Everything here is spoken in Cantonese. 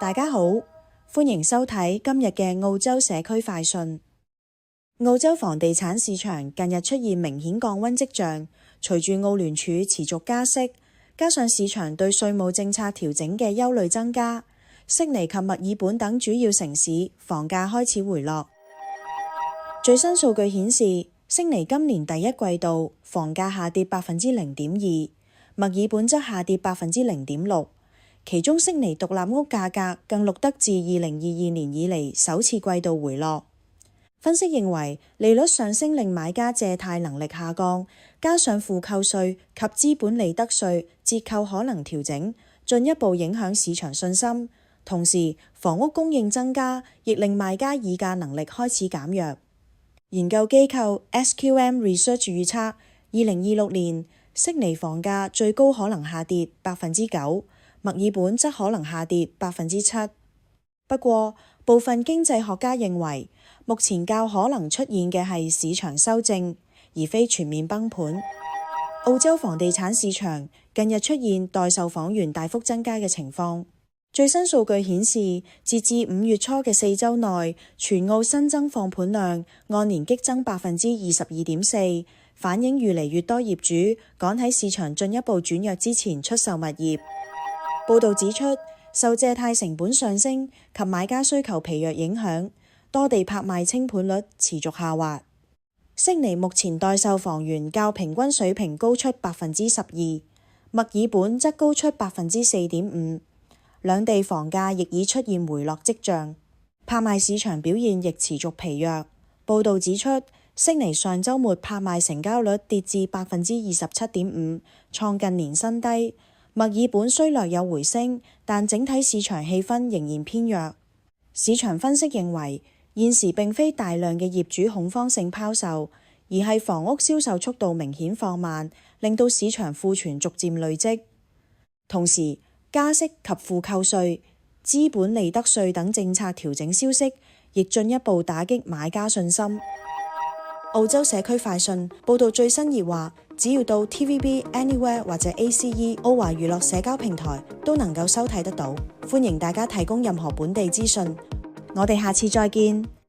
大家好，歡迎收睇今日嘅澳洲社區快訊。澳洲房地產市場近日出現明顯降溫跡象，隨住澳聯儲持續加息，加上市場對稅務政策調整嘅憂慮增加，悉尼及墨爾本等主要城市房價開始回落。最新數據顯示，悉尼今年第一季度房價下跌0.2%，墨爾本則下跌0.6%。其中悉尼獨立屋價格更錄得自2022年以嚟首次季度回落。分析認為，利率上升令買家借貸能力下降，加上負扣稅及資本利得稅折扣可能調整，進一步影響市場信心。同時，房屋供應增加，亦令賣家議價能力開始減弱。研究機構 SQM Research 預測，2026年悉尼房價最高可能下跌9%。墨爾本則可能下跌7%。不過，部分經濟學家認為，目前較可能出現嘅係市場修正，而非全面崩盤。澳洲房地產市場近日出現待售房源大幅增加嘅情況。最新數據顯示，截至5月初嘅4週內，全澳新增放盤量按年激增22.4%，反映越嚟越多業主趕喺市場進一步轉弱之前出售物業。報道指出，受借貸成本上升及買家需求疲弱影響，多地拍賣清盤率持續下滑。悉尼目前待售房源較平均水平高出12%，墨爾本則高出4.5%，兩地房價亦已出現回落跡象。拍賣市場表現亦持續疲弱。報道指出，悉尼上週末拍賣成交率跌至27.5%，創近年新低。墨爾本雖略有回升，但整體市場氣氛仍然偏弱。市場分析認為，現時並非大量嘅業主恐慌性拋售，而係房屋銷售速度明顯放慢，令到市場庫存逐漸累積。同時，加息及負扣稅、資本利得稅等政策調整消息，亦進一步打擊買家信心。澳洲社區快訊報道最新熱話，只要到 TVB Anywhere 或者 ACE 澳華娛樂社交平台都能夠收睇得到。歡迎大家提供任何本地資訊。我哋下次再見。